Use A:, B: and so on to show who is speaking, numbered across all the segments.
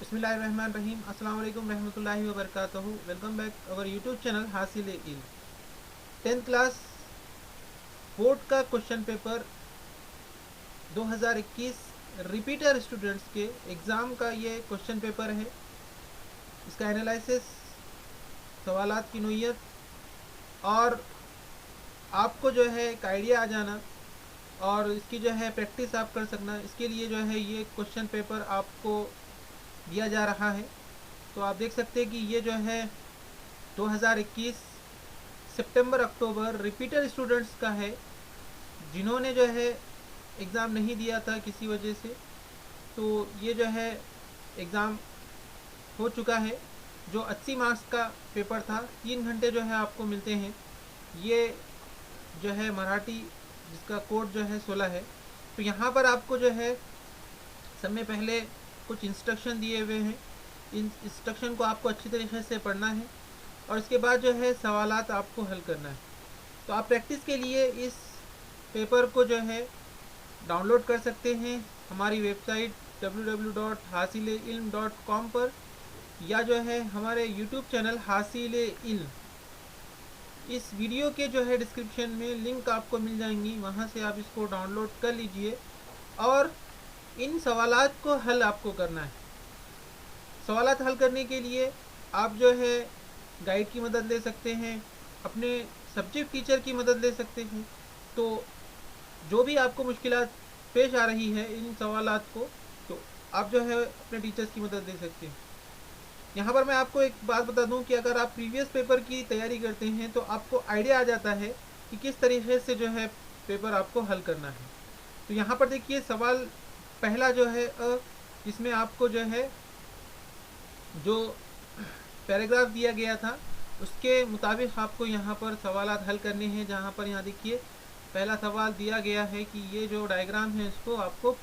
A: बिस्मिल्लाहिर्रहमानिर्रहीम। अस्सलाम वालेकुम रहमतुल्लाहि व बरकातहू। Welcome back our YouTube channel Hasil Ilm. 10th class board का क्वेश्चन पेपर 2021 रिपीटर स्टूडेंट्स के एग्ज़ाम का ये क्वेश्चन पेपर है। इसका एनालिसिस, सवालात की नोयत और आपको जो है एक आइडिया आ जाना और इसकी जो है प्रैक्टिस आप कर सकना, इसके लिए जो है ये क्वेश्चन पेपर आपको दिया जा रहा है। तो आप देख सकते हैं कि ये जो है 2021 सितंबर अक्टूबर रिपीटर स्टूडेंट्स का है, जिन्होंने जो है एग्ज़ाम नहीं दिया था किसी वजह से। तो ये जो है एग्ज़ाम हो चुका है। जो 80 मार्क्स का पेपर था, 3 घंटे जो है आपको मिलते हैं। ये जो है मराठी, जिसका कोड जो है 16 है। तो यहाँ पर आपको जो है सब में पहले कुछ इंस्ट्रक्शन दिए हुए हैं। इन इंस्ट्रक्शन को आपको अच्छी तरीके से पढ़ना है और इसके बाद जो है सवालात आपको हल करना है। तो आप प्रैक्टिस के लिए इस पेपर को जो है डाउनलोड कर सकते हैं हमारी वेबसाइट www.hasil-ilm.com पर, या जो है हमारे यूट्यूब चैनल हासिल इल्म, इस वीडियो के जो है डिस्क्रिप्शन में लिंक आपको मिल जाएंगी, वहाँ से आप इसको डाउनलोड कर लीजिए और इन सवालात को हल आपको करना है। सवालात हल करने के लिए आप जो है गाइड की मदद ले सकते हैं, अपने सब्जेक्ट टीचर की मदद ले सकते हैं। तो जो भी आपको मुश्किलात पेश आ रही है इन सवालात को, तो आप जो है अपने टीचर्स की मदद ले सकते हैं। यहाँ पर मैं आपको एक बात बता दूं कि अगर आप प्रीवियस पेपर की तैयारी करते हैं तो आपको आइडिया आ जाता है कि किस तरीके से जो है पेपर आपको हल करना है। तो यहाँ पर देखिए, सवाल पहला जो है जिसमें आपको जो है जो पैराग्राफ दिया गया था उसके मुताबिक आपको यहाँ पर सवालात हल करने हैं। जहाँ पर यहाँ देखिए पहला सवाल दिया गया है कि ये जो डायग्राम है इसको आपको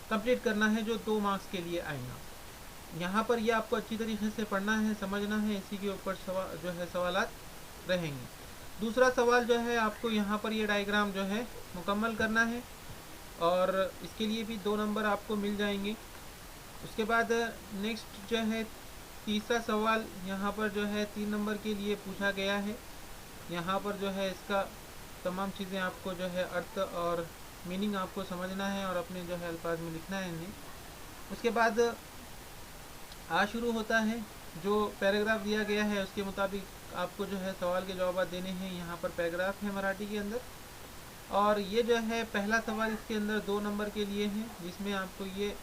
A: कंप्लीट करना है, जो 2 मार्क्स के लिए आएगा। यहाँ पर ये आपको अच्छी तरीके से पढ़ना है, समझना है, इसी के ऊपर जो है सवालात रहेंगे। दूसरा सवाल जो है आपको यहाँ पर ये डायग्राम जो है मुकम्मल करना है और इसके लिए भी 2 नंबर आपको मिल जाएंगे। उसके बाद नेक्स्ट जो है तीसरा सवाल यहाँ पर जो है 3 नंबर के लिए पूछा गया है। यहाँ पर जो है इसका तमाम चीज़ें आपको जो है अर्थ और मीनिंग आपको समझना है और अपने जो है अल्फाज में लिखना है इन्हें। उसके बाद शुरू होता है, जो पैराग्राफ दिया गया है उसके मुताबिक आपको जो है सवाल के जवाब देने हैं। यहाँ पर पैराग्राफ है मराठी के अंदर और ये जो है पहला सवाल इसके अंदर 2 नंबर के लिए है, जिसमें आपको ये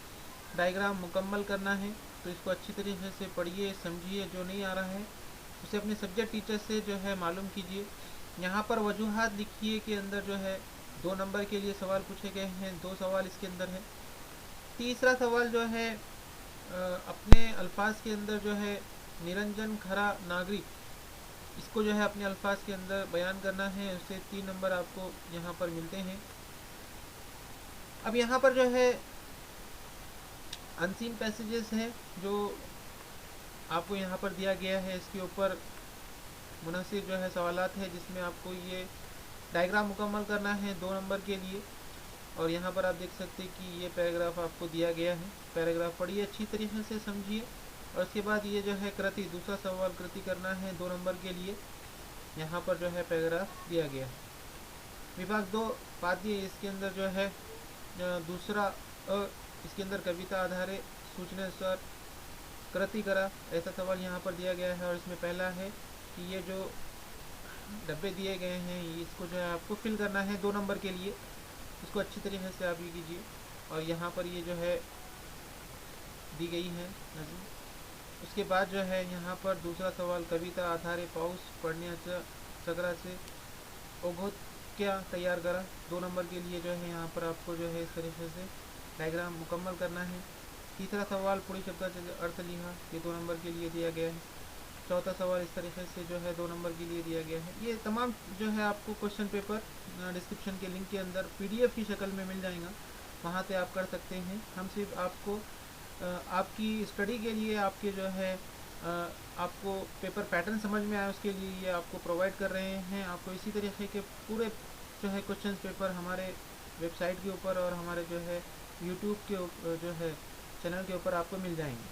A: डायग्राम मुकम्मल करना है। तो इसको अच्छी तरीके से पढ़िए, समझिए। जो नहीं आ रहा है उसे अपने सब्जेक्ट टीचर से जो है मालूम कीजिए। यहाँ पर वजूहात लिखिए के अंदर जो है 2 नंबर के लिए सवाल पूछे गए हैं, 2 सवाल इसके अंदर है। तीसरा सवाल जो है अपने अल्फाज के अंदर जो है निरंजन खरा नागरिक, इसको जो है अपने अल्फाज के अंदर बयान करना है। उससे 3 नंबर आपको यहाँ पर मिलते हैं। अब यहाँ पर जो है अनसीन पैसेजेस हैं जो आपको यहाँ पर दिया गया है, इसके ऊपर मुनासिब जो है सवालात है, जिसमें आपको ये डायग्राम मुकम्मल करना है 2 नंबर के लिए। और यहाँ पर आप देख सकते हैं कि ये पैराग्राफ आपको दिया गया है। पैराग्राफ पढ़िए, अच्छी तरीके से समझिए और उसके बाद ये जो है कृति, दूसरा सवाल कृति करना है 2 नंबर के लिए। यहाँ पर जो है पैराग्राफ दिया गया है। विभाग 2 पाद्य, इसके अंदर जो है दूसरा इसके अंदर कविता आधारित सूचनानुसार कृति करा, ऐसा सवाल यहाँ पर दिया गया है। और इसमें पहला है कि ये जो डब्बे दिए गए हैं इसको जो है आपको फिल करना है 2 नंबर के लिए। इसको अच्छी तरीके से आप ये कीजिए। और यहाँ पर ये जो है दी गई है नज़म। उसके बाद जो है यहाँ पर दूसरा सवाल कविता आधारे पाउस पढ़ने सगरा से ओघोत क्या तैयार करा, 2 नंबर के लिए जो है यहाँ पर आपको जो है इस तरीके से डायग्राम मुकम्मल करना है। तीसरा सवाल पूरी शब्द अर्थ लिहा, ये 2 नंबर के लिए दिया गया है। चौथा सवाल इस तरीके से जो है 2 नंबर के लिए दिया गया है। ये तमाम जो है आपको क्वेश्चन पेपर डिस्क्रिप्शन के लिंक के अंदर PDF की शक्ल में मिल जाएगा, वहाँ से आप कर सकते हैं। हम सिर्फ आपको आपकी स्टडी के लिए, आपके जो है आपको पेपर पैटर्न समझ में आए उसके लिए ये आपको प्रोवाइड कर रहे हैं। आपको इसी तरीके के पूरे जो है क्वेश्चन पेपर हमारे वेबसाइट के ऊपर और हमारे जो है यूट्यूब के जो है चैनल के ऊपर आपको मिल जाएंगे।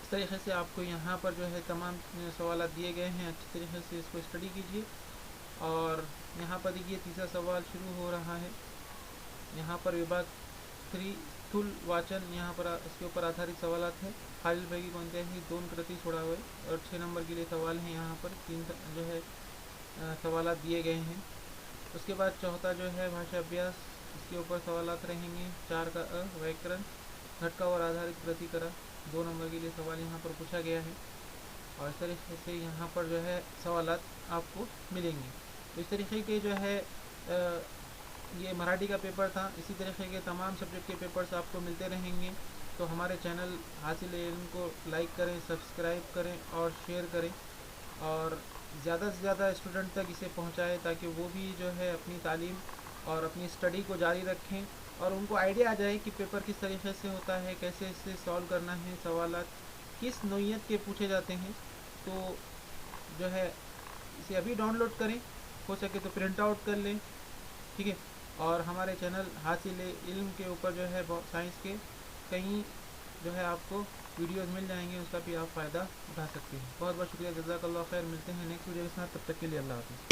A: इस तरीके से आपको यहाँ पर जो है तमाम सवाल दिए गए हैं, अच्छी तरीके से इसको स्टडी कीजिए। और यहाँ पर देखिए तीसरा सवाल शुरू हो रहा है। यहाँ पर विभाग 3 स्थूल वाचन, यहाँ पर इसके ऊपर आधारित सवाल है। खालीलपैकी कोणत्याही 2 कृती सोडावे, और 6 नंबर के लिए सवाल है। यहाँ पर 3 जो है सवाल दिए गए हैं। उसके बाद चौथा जो है भाषा अभ्यास, इसके ऊपर सवाल रहेंगे। 4 का व्याकरण, घटकावर आधारित प्रतिकरण, 2 नंबर के लिए सवाल यहाँ पर पूछा गया है। और इस तरीके से यहाँ पर जो है सवाल आपको मिलेंगे। तो इस तरीके के जो है ये मराठी का पेपर था। इसी तरीके के तमाम सब्जेक्ट के पेपर्स आपको मिलते रहेंगे। तो हमारे चैनल हासिल इल्म को लाइक करें, सब्सक्राइब करें और शेयर करें, और ज़्यादा से ज़्यादा स्टूडेंट तक इसे पहुँचाएँ, ताकि वो भी जो है अपनी तालीम और अपनी स्टडी को जारी रखें और उनको आइडिया आ जाए कि पेपर किस तरीके से होता है, कैसे इसे सॉल्व करना है, सवाल किस नौइयत के पूछे जाते हैं। तो जो है इसे अभी डाउनलोड करें, हो सके तो प्रिंट आउट कर लें, ठीक है। और हमारे चैनल हासिल इल्म के ऊपर जो है साइंस के कई जो है आपको वीडियोस मिल जाएंगे, उसका भी आप फ़ायदा उठा सकते हैं। बहुत बहुत शुक्रिया, जज़ाकल्लाह खैर। मिलते हैं नेक्स्ट वीडियो के साथ, तब तक के लिए अल्लाह हाफ़िज़।